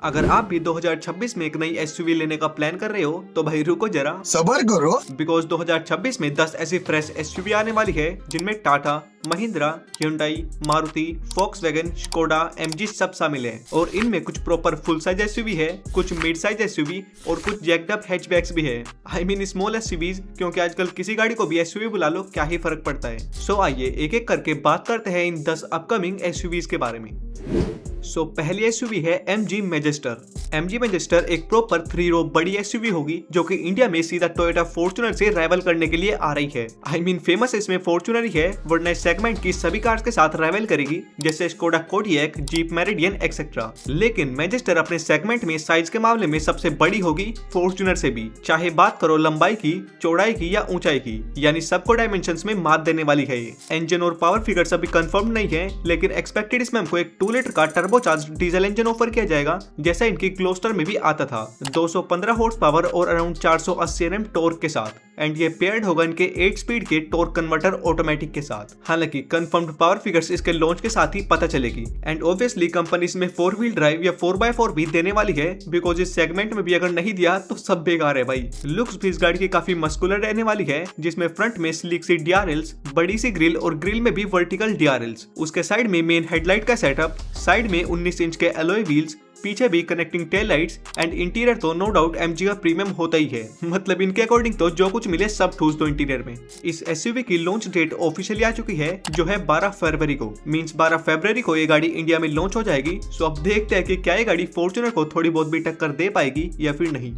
अगर आप भी 2026 में एक नई एसयूवी लेने का प्लान कर रहे हो तो भाई रुको जरा, सबर करो। बिकॉज 2026 में 10 ऐसी फ्रेश एसयूवी आने वाली है जिनमें Tata, Mahindra, hyundai, Maruti, wagon, Skoda, MG सब शामिल है। और इनमें कुछ प्रॉपर फुल साइज एसयूवी है, कुछ मिड साइज एसयूवी और कुछ जैक्ड अप हैचबैक्स भी है। आई मीन स्मॉल एसयूवीज, क्योंकि आजकल किसी गाड़ी को भी एसयूवी बुला लो, क्या ही फर्क पड़ता है। सो आइए एक एक करके बात करते हैं इन 10 अपकमिंग एसयूवीज के बारे में। पहली एसयूवी है MG मैजेस्टर। MG मैजेस्टर एक प्रॉपर 3 रो बड़ी एसयूवी होगी जो कि इंडिया में सीधा टोयोटा फॉर्च्यूनर से राइवल करने के लिए आ रही है। आई मीन फेमस इसमें फॉर्च्यूनर ही है, वरना इस सेगमेंट की सभी कार्स के साथ राइवल करेगी, जैसे Skoda Kodiaq, Jeep meridian etcetera. लेकिन मैजेस्टर अपने सेगमेंट में साइज के मामले में सबसे बड़ी होगी फॉर्च्यूनर से भी, चाहे बात करो लंबाई की, चौड़ाई की या ऊंचाई की, यानी सबको डायमेंशंस में मात देने वाली है ये। इंजन और पावर फिगर्स अभी कंफर्म नहीं है, लेकिन एक्सपेक्टेड इसमें हमको एक 2 लीटर का टर्बोचार्ज्ड डीजल इंजन ऑफर किया जाएगा, जैसा इनकी क्लोस्टर में भी आता था, 215 हॉर्स पावर और अराउंड 480 Nm टॉर्क के साथ। एंड ये पेयर्ड होगा इनके 8 स्पीड के टॉर्क कन्वर्टर ऑटोमेटिक के साथ। हालांकि कंफर्म्ड पावर फिगर्स इसके लॉन्च के साथ ही पता चलेगी। एंड ऑब्वियसली कंपनी इसमें 4 व्हील ड्राइव या 4x4 भी देने वाली है, बिकॉज इस सेगमेंट में भी अगर नहीं दिया तो सब बेकार है भाई। लुक्स भी इस गाड़ी की काफी मस्कुलर रहने वाली है, जिसमें फ्रंट में स्लिक सी DRLs, बड़ी सी ग्रिल और ग्रिल में भी वर्टिकल DRLs, उसके साइड में मेन हेडलाइट का सेटअप, साइड में 19 इंच के एलॉय व्हील्स, पीछे भी connecting tail lights and interior तो नो डाउट MG का प्रीमियम होता ही है। मतलब इनके अकॉर्डिंग तो जो कुछ मिले सब ठूस दो इंटीरियर में। इस एसयूवी की लॉन्च डेट ऑफिशियली आ चुकी है, जो है 12 फरवरी को। मींस 12 फरवरी को ये गाड़ी इंडिया में लॉन्च हो जाएगी। सो अब देखते हैं कि क्या ये गाड़ी फॉर्च्यूनर को थोड़ी बहुत भी टक्कर दे पाएगी या फिर नहीं।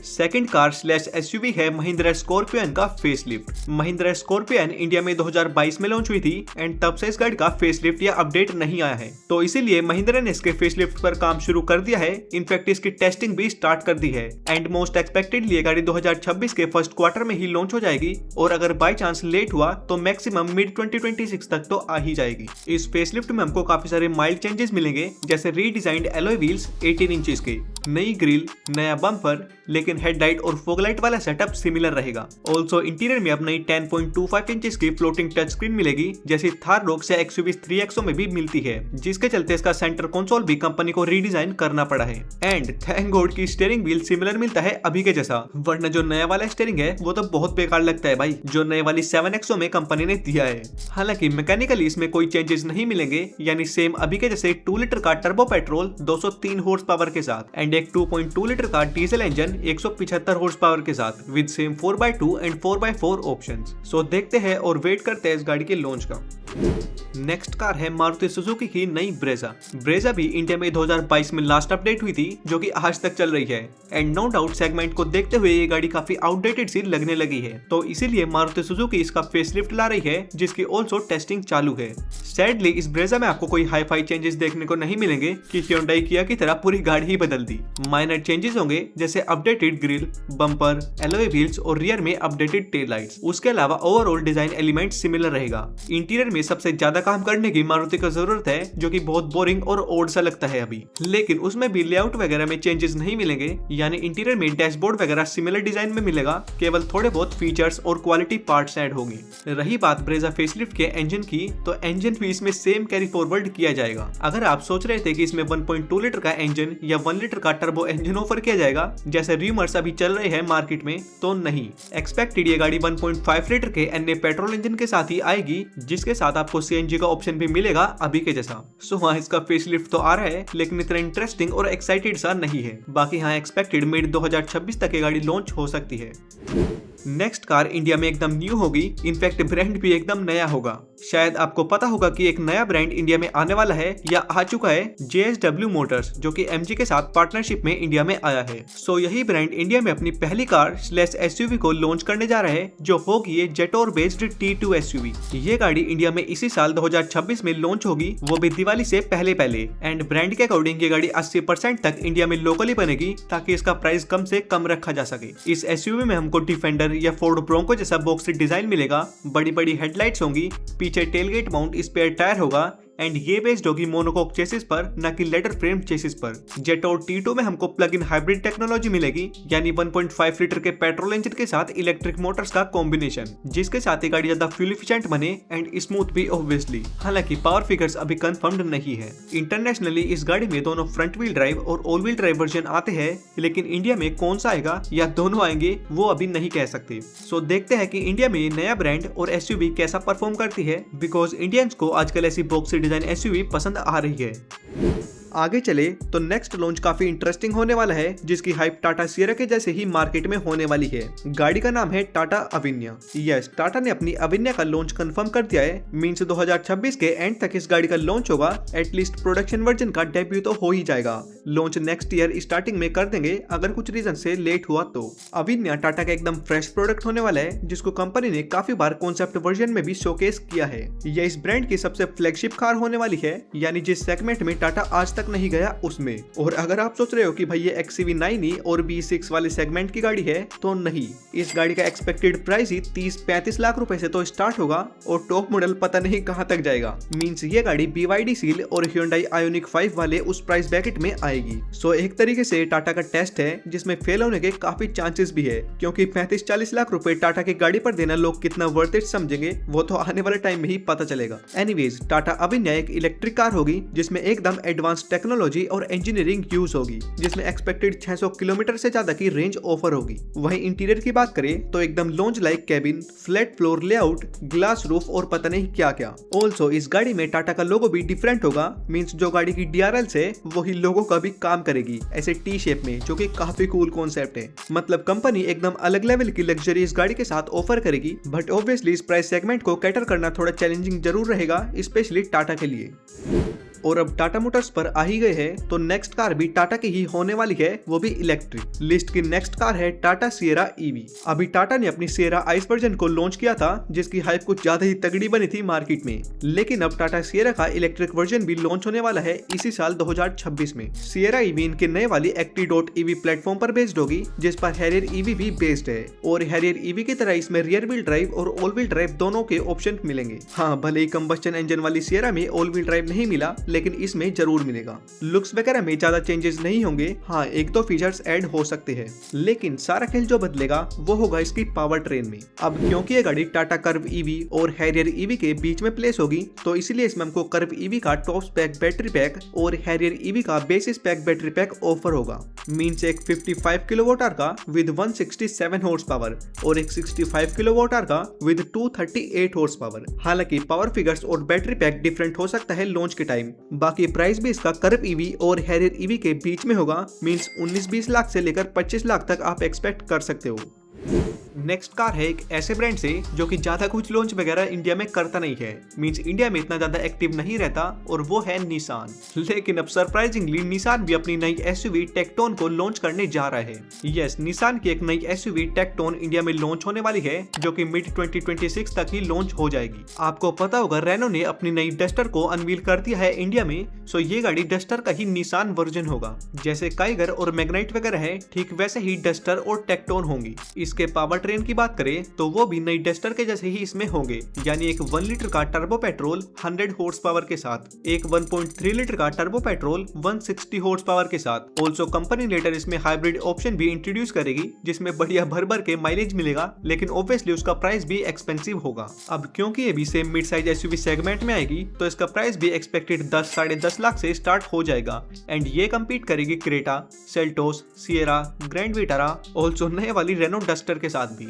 सेकंड कार स्लैश एसयूवी है महिंद्रा स्कॉर्पियन का फेसलिफ्ट। महिंद्रा स्कॉर्पियन इंडिया में 2022 में लॉन्च हुई थी एंड तब से इस गाड़ी का फेसलिफ्ट या अपडेट नहीं आया है, तो इसीलिए महिंद्रा ने इसके फेसलिफ्ट पर काम शुरू कर दिया है। इनफैक्ट इसकी टेस्टिंग भी स्टार्ट कर दी है एंड मोस्ट एक्सपेक्टेडली ये गाड़ी 2026 के फर्स्ट क्वार्टर में ही लॉन्च हो जाएगी, और अगर बाय चांस लेट हुआ तो मैक्सिमम मिड 2026 तक तो आ ही जाएगी। इस फेसलिफ्ट में हमको काफी सारे माइल्ड चेंजेस मिलेंगे, जैसे रीडिजाइंड एलॉय व्हील्स 18 इंचेस के, नई ग्रिल, नया बम्पर, लेकिन हेडलाइट और फोगलाइट वाला सेटअप सिमिलर रहेगा। ऑल्सो इंटीरियर में अब नई 10.25 इंचेस की फ्लोटिंग टच स्क्रीन मिलेगी, जैसी थार रोक्स या एक्सयूवी 3XO में भी मिलती है, जिसके चलते इसका सेंटर कंसोल भी कंपनी को रीडिजाइन करना पड़ा है। एंड थैंक गॉड की स्टीयरिंग व्हील सिमिलर मिलता है अभी के जैसा, वरना जो नया वाला स्टीयरिंग है वो तो बहुत बेकार लगता है भाई, जो नए वाली 7XO में कंपनी ने दिया है। हालांकि मैकेनिकली इसमें कोई चेंजेस नहीं मिलेंगे, यानी सेम अभी के जैसे 2 लीटर का टर्बो पेट्रोल 203 हॉर्स पावर के साथ एंड एक 2.2 लीटर का डीजल इंजन 175 हॉर्स पावर के साथ with same 4x2 and 4x4 options. So देखते हैं और वेट करते हैं इस गाड़ी के लॉन्च का। नेक्स्ट कार है मारुति सुजुकी की नई ब्रेजा। ब्रेजा भी इंडिया में 2022 में लास्ट अपडेट हुई थी, जो कि आज तक चल रही है। एंड नो डाउट सेगमेंट को देखते हुए ये गाड़ी काफी आउटडेटेड सी लगने लगी है, तो इसीलिए मारुति सुजुकी इसका फेसलिफ्ट ला रही है, जिसकी ऑल्सो टेस्टिंग चालू है। सैडली इस ब्रेजा में आपको कोई हाई फाई चेंजेस देखने को नहीं मिलेंगे कि Hyundai किया की तरह पूरी गाड़ी ही बदल दी। माइनर चेंजेस होंगे, जैसे updated grill, bumper, alloy wheels और रियर में अपडेटेड टेल लाइट्स। उसके अलावा ओवरऑल डिजाइन एलिमेंट सिमिलर रहेगा। इंटीरियर में सबसे ज्यादा काम करने की मारुति को जरूरत है, जो कि बहुत बोरिंग और ओल्ड सा लगता है अभी, लेकिन उसमें भी लेआउट वगैरह में चेंजेस नहीं मिलेंगे, यानी इंटीरियर में डैशबोर्ड वगैरह सिमिलर डिजाइन में मिलेगा, केवल थोड़े बहुत फीचर्स और क्वालिटी पार्ट्स ऐड होंगे। रही बात ब्रेजा फेसलिफ्ट के इंजन की, तो इंजन भी इसमें सेम कैरी फॉरवर्ड किया जाएगा। अगर आप सोच रहे थे कि इसमें 1.2 लीटर का इंजन या 1 लीटर का टर्बो इंजन ऑफर किया जाएगा, जैसे रूमर्स अभी चल रहे हैं मार्केट में, तो नहीं। एक्सपेक्टेड ये गाड़ी 1.5 लीटर के NA पेट्रोल इंजन के साथ ही आएगी, जिसके साथ आपको CNG का ऑप्शन भी मिलेगा अभी के जैसा। सो हाँ, इसका फेसलिफ्ट तो आ रहा है, लेकिन इतना इंटरेस्टिंग और एक्साइटेड सा नहीं है। बाकी हाँ, एक्सपेक्टेड मिड 2026 तक ये गाड़ी लॉन्च हो सकती है। नेक्स्ट कार इंडिया में एकदम न्यू होगी, इनफैक्ट ब्रांड भी एकदम नया होगा। शायद आपको पता होगा कि एक नया ब्रांड इंडिया में आने वाला है या आ चुका है, JSW मोटर्स, जो कि MG के साथ पार्टनरशिप में इंडिया में आया है। सो यही ब्रांड इंडिया में अपनी पहली कार स्लैश एसयूवी को लॉन्च करने जा रहा है, जो होगी ये जेटोर बेस्ड T2 एसयूवी। ये गाड़ी इंडिया में इसी साल 2026 में लॉन्च होगी, वो भी दिवाली से पहले पहले। एंड ब्रांड के अकॉर्डिंग ये गाड़ी 80% तक इंडिया में लोकली बनेगी, ताकि इसका प्राइस कम से कम रखा जा सके। इस एसयूवी में हमको डिफेंडर या फोर्ड ब्रोंको जैसा बॉक्स डिजाइन मिलेगा, बड़ी बड़ी हेडलाइट्स होंगी, पीछे टेलगेट माउंट स्पेयर टायर होगा, एंड ये बेस्ड होगी मोनोकोक चेसिस पर, न कि लेडर फ्रेम चेसिस पर। जेटोर T2 में हमको प्लग इन हाइब्रिड टेक्नोलॉजी मिलेगी, यानी 1.5 लीटर के पेट्रोल इंजन के साथ इलेक्ट्रिक मोटर्स का कॉम्बिनेशन, जिसके साथ ये गाड़ी ज्यादा फ्यूल एफिशिएंट बने एंड स्मूथ भी ऑब्वियसली। हालांकि पावर फिगर्स अभी कंफर्म्ड नहीं है। इंटरनेशनली इस गाड़ी में दोनों फ्रंट व्हील ड्राइव और ऑल व्हील ड्राइव वर्जन आते हैं, लेकिन इंडिया में कौन सा आएगा या दोनों आएंगे वो अभी नहीं कह सकते। सो देखते हैं कि इंडिया में नया ब्रांड और एसयूवी कैसा परफॉर्म करती है, बिकॉज इंडियंस को आजकल ऐसी बॉक्सी डिजाइन एसयूवी पसंद आ रही है। आगे चले तो नेक्स्ट लॉन्च काफी इंटरेस्टिंग होने वाला है, जिसकी हाइप टाटा सियरा के जैसे ही मार्केट में होने वाली है। गाड़ी का नाम है टाटा अविन्या। यस, टाटा ने अपनी अविन्या का लॉन्च कंफर्म कर दिया है। मींस 2026 के एंड तक इस गाड़ी का लॉन्च होगा। एटलीस्ट प्रोडक्शन वर्जन का डेब्यू तो हो ही जाएगा। लॉन्च नेक्स्ट ईयर स्टार्टिंग में कर देंगे, अगर कुछ रीजन से लेट हुआ तो। अविन्या टाटा का एकदम फ्रेश प्रोडक्ट होने वाला है, जिसको कंपनी ने काफी बार कॉन्सेप्ट वर्जन में भी शोकेस किया है। यह इस ब्रांड की सबसे फ्लैगशिप कार होने वाली है, यानी जिस सेगमेंट में टाटा आज तक नहीं गया उसमें। और अगर आप सोच रहे हो कि भाई ये XCV9 और B6 वाले सेगमेंट की गाड़ी है, तो नहीं। इस गाड़ी का एक्सपेक्टेड प्राइस ही 30-35 लाख रुपए से तो स्टार्ट होगा और टॉप मॉडल पता नहीं कहां तक जाएगा। मींस ये गाड़ी BYD सील और Hyundai Ioniq 5 वाले उस प्राइस ब्रैकेट में आएगी। सो एक तरीके से टाटा का टेस्ट है, जिसमें फेल होने के काफी चांसेस भी है, क्योंकि 35-40 लाख रुपए टाटा की गाड़ी पर देना लोग कितना वर्थ इट समझेंगे वो तो आने वाले टाइम में ही पता चलेगा। एनीवेज, टाटा अविन्या एक इलेक्ट्रिक कार होगी, जिसमें एकदम एडवांस टेक्नोलॉजी और इंजीनियरिंग यूज होगी, जिसमें एक्सपेक्टेड 600 किलोमीटर से ज्यादा की रेंज ऑफर होगी। वहीं इंटीरियर की बात करें तो एकदम lounge like cabin, flat floor layout, glass roof और पता नहीं क्या क्या। ऑल्सो इस गाड़ी में टाटा का लोगो भी डिफरेंट होगा। मींस जो गाड़ी की DRL से वही लोगो का भी काम करेगी, ऐसे T शेप में, जो कि काफी कूल कॉन्सेप्ट है। मतलब कंपनी एकदम अलग लेवल की लग्जरी इस गाड़ी के साथ ऑफर करेगी। बट ऑब्वियसली इस प्राइस सेगमेंट को कैटर करना थोड़ा चैलेंजिंग जरूर रहेगा, स्पेशली टाटा के लिए। और अब टाटा मोटर्स पर आ ही गए हैं, तो नेक्स्ट कार भी टाटा की ही होने वाली है, वो भी इलेक्ट्रिक। लिस्ट की नेक्स्ट कार है टाटा सियरा EV। अभी टाटा ने अपनी सियरा आइस वर्जन को लॉन्च किया था, जिसकी हाइप कुछ ज्यादा ही तगड़ी बनी थी मार्केट में। लेकिन अब टाटा सियरा का इलेक्ट्रिक वर्जन भी लॉन्च होने वाला है इसी साल 2026 में। सियरा EV इनके नए वाली Acti.ev प्लेटफॉर्म पर बेस्ड होगी, जिस पर हैरियर EV भी बेस्ड है। और हैरियर EV की तरह इसमें रियर व्हील ड्राइव और ऑल व्हील ड्राइव दोनों के ऑप्शन मिलेंगे। हाँ, भले ही कंबस्टन इंजन वाली सियरा में ऑल व्हील ड्राइव नहीं मिला, लेकिन इसमें जरूर मिलेगा। लुक्स वगैरह में ज्यादा चेंजेस नहीं होंगे। हाँ, एक दो फीचर्स ऐड हो सकते हैं, लेकिन सारा खेल जो बदलेगा वो होगा इसकी पावर ट्रेन में। अब क्योंकि ये गाड़ी टाटा कर्व EV और हैरियर EV के बीच में प्लेस होगी, तो इसलिए इसमें हमको कर्व EV का टॉप स्पेक बैटरी पैक और हैरियर EV का basis pack battery pack offer होगा। मींस एक 55 किलोवाट आवर का विद 167 हॉर्स पावर और एक 65 किलोवाट आवर का विद 238 हॉर्स पावर। हालांकि पावर फिगर्स और बैटरी पैक डिफरेंट हो सकता है लॉन्च के टाइम। बाकी प्राइस भी इसका कर्व EV और हैरियर EV के बीच में होगा। मींस 19-20 लाख से लेकर 25 लाख तक आप एक्सपेक्ट कर सकते हो। नेक्स्ट कार है एक ऐसे ब्रांड से जो कि ज्यादा कुछ लॉन्च वगैरह इंडिया में करता नहीं है। मींस इंडिया में इतना ज्यादा एक्टिव नहीं रहता, और वो है निसान। लेकिन अब सरप्राइजिंगली निसान भी अपनी नई एसयूवी टेक्टोन को लॉन्च करने जा रहा है। यस, निसान की एक नई एसयूवी टेक्टोन इंडिया में लॉन्च होने वाली है, जो कि मिड 2026 तक ही लॉन्च हो जाएगी। आपको पता होगा रेनो ने अपनी नई डस्टर को अनवील कर दिया है इंडिया में। सो ये गाड़ी डस्टर का ही निसान वर्जन होगा। जैसे काइगर और मैग्नाइट वगैरह है, ठीक वैसे ही डस्टर और टेक्टोन होंगी। इसके पावर ट्रेन की बात करें तो वो भी नई डस्टर के जैसे ही इसमें होंगे, यानी एक 1 लीटर का टर्बो पेट्रोल 100 हॉर्स पावर के साथ, एक 1.3 लीटर का टर्बो पेट्रोल 160 हॉर्स पावर के साथ। ऑल्सो कंपनी लेटर इसमें हाइब्रिड ऑप्शन भी इंट्रोड्यूस करेगी, जिसमें बढ़िया भर भर के माइलेज मिलेगा, लेकिन ऑब्वियसली उसका प्राइस भी एक्सपेंसिव होगा। अब क्योंकि ये भी same mid size SUV segment में आएगी, तो इसका प्राइस भी एक्सपेक्टेड 10-10.5 लाख से स्टार्ट हो जाएगा। एंड ये कम्पीट करेगी Creta, Seltos, Sierra, grand Vitara, also नए वाली रेनो डस्टर के साथ भी।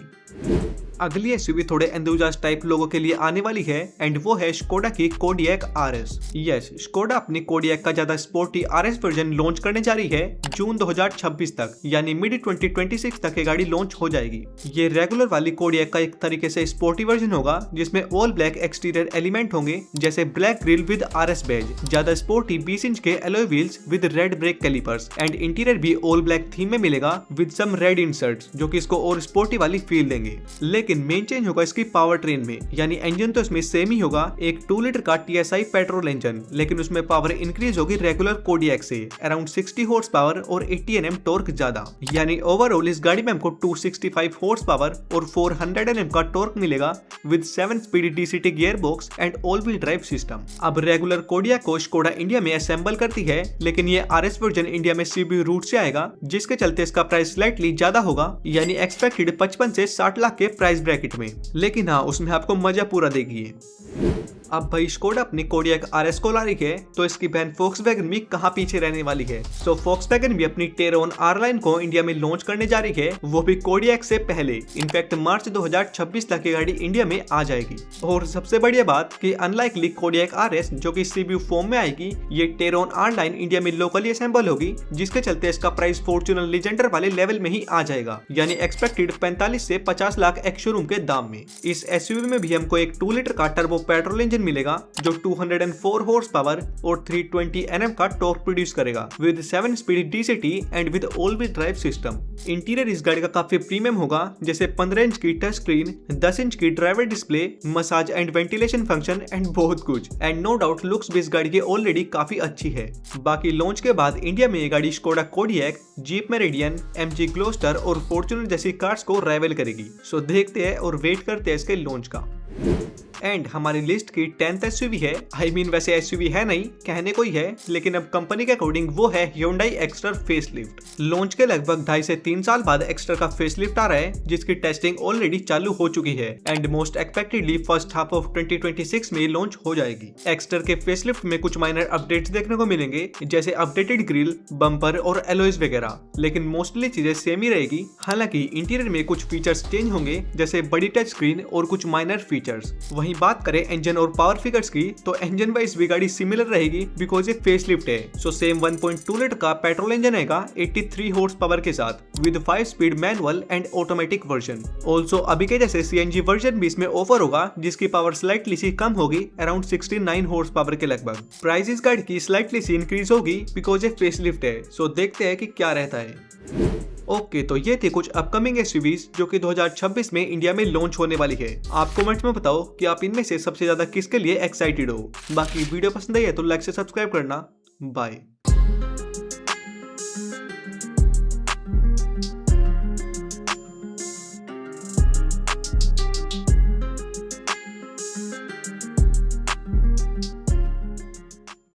अगली एसयूवी थोड़े एंथुसियास्ट टाइप लोगों के लिए आने वाली है, एंड वो है स्कोडा की कोडियक RS। यस, स्कोडा अपनी कोडियक का ज्यादा स्पोर्टी RS वर्जन लॉन्च करने जा रही है जून 2026 तक, यानी मिड 2026 तक ये गाड़ी लॉन्च हो जाएगी। ये रेगुलर वाली कोडियक का एक तरीके से स्पोर्टी वर्जन होगा, जिसमें ऑल ब्लैक एक्सटीरियर एलिमेंट होंगे, जैसे black grill with RS badge, ज्यादा स्पोर्टी 20 इंच के alloy wheels with red brake callipers, and interior भी ऑल ब्लैक थीम में मिलेगा विद सम रेड इंसर्ट्स, जो कि इसको और स्पोर्टी वाली फील देंगे। लेकिन लेकिन मेन चेंज होगा इसकी पावर ट्रेन में, यानी इंजन तो इसमें सेम ही होगा, एक 2 लीटर का TSI पेट्रोल इंजन, लेकिन उसमें पावर इंक्रीज होगी रेगुलर कोडियक से अराउंड 60 हॉर्स पावर और 80 Nm टॉर्क ज्यादा, यानी ओवरऑल इस गाड़ी में हमको 265 हॉर्स पावर और 400 Nm का टॉर्क मिलेगा with 7 speed DCT gear box and all wheel drive system. अब रेगुलर कोडियक को स्कोडा इंडिया में असेंबल करती है, लेकिन ये RS वर्जन इंडिया में CBU रूट से आएगा, जिसके चलते इसका प्राइस स्लाइटली ज्यादा होगा, यानी एक्सपेक्टेड 55 से 60 लाख के प्राइस ब्रैकेट में। लेकिन हाँ, उसमें आपको मजा पूरा देगी। अब भाई स्कोडा अपनी कोडियक RS को ला रही है, तो इसकी बहन फोक्सवैगन भी कहाँ पीछे रहने वाली है। सो फोक्सवैगन भी अपनी टेरोन R लाइन को इंडिया में लॉन्च करने जा रही है, वो भी कोडियक से पहले। इनफैक्ट मार्च 2026 तक ये गाड़ी इंडिया में आ जाएगी। और सबसे बढ़िया बात कि अनलाइकली कोडियक RS जो कि CBU फॉर्म में आएगी, ये टेरोन R लाइन इंडिया में लोकली असेंबल होगी, जिसके चलते इसका प्राइस फॉर्च्यूनर लीजेंडर वाले लेवल में ही आ जाएगा, यानी एक्सपेक्टेड 45 से 50 लाख एक्स शोरूम के दाम में। इस SUV में भी हमको एक 2 लीटर का टर्बो पेट्रोल इंजन मिलेगा जो 204 हॉर्स पावर और 320 Nm का टॉर्क प्रोड्यूस करेगा with 7 speed DCT and with all wheel drive system. Interior इस गाड़ी का काफी प्रीमियम होगा, जैसे 15 इंच की टच स्क्रीन, 10 इंच की driver display, massage and ventilation function and बहुत कुछ। एंड नो डाउट लुक्स भी इस गाड़ी की ऑलरेडी काफी अच्छी है। बाकी लॉन्च के बाद इंडिया में ये गाड़ी Skoda Kodiaq, Jeep Meridian, MG Gloster और फॉर्च्यूनर जैसी कार्स को राइवल करेगी। सो देखते हैं और वेट करते हैं इसके लॉन्च का। एंड हमारी लिस्ट की 10th SUV है, आई मीन वैसे SUV है नहीं, कहने को ही है, लेकिन अब कंपनी के अकॉर्डिंग वो है Hyundai Exter फेसलिफ्ट। लॉन्च के लगभग 2.5 से 3 साल बाद एक्स्टर का फेसलिफ्ट आ रहा है, जिसकी टेस्टिंग ऑलरेडी चालू हो चुकी है and most expectedly first half of 2026 में लॉन्च हो जाएगी। एक्स्टर के फेसलिफ्ट में कुछ माइनर अपडेट्स देखने को मिलेंगे, जैसे अपडेटेड ग्रिल, बम्पर और एलॉयज वगैरह, लेकिन मोस्टली चीजें सेम ही रहेगी। हालांकि इंटीरियर में कुछ फीचर्स चेंज होंगे, जैसे बड़ी टच स्क्रीन और कुछ माइनर फीचर्स। वहीं बात करें इंजन और पावर फिगर्स की, तो इंजन वाइज भी गाड़ी सिमिलर रहेगी बिकॉज ये फेसलिफ्ट है। सो सेम 1.2 लीटर का पेट्रोल इंजन आएगा 83 हॉर्स पावर के साथ with 5 speed manual and automatic version. Also अभी के जैसे CNG वर्जन भी इसमें ऑफर होगा, जिसकी पावर स्लाइटली सी कम होगी अराउंड 69 हॉर्स पावर के लगभग। प्राइस इस गाड़ी की स्लाइटली सी इंक्रीज होगी बिकॉज ये फेसलिफ्ट है। सो देखते हैं कि क्या रहता है। ओके, तो ये थे कुछ अपकमिंग SUVs जो कि 2026 में इंडिया में लॉन्च होने वाली है। आप कमेंट्स में बताओ कि आप इनमें से सबसे ज्यादा किसके लिए एक्साइटेड हो। बाकी वीडियो पसंद आई है तो लाइक से सब्सक्राइब करना। बाय।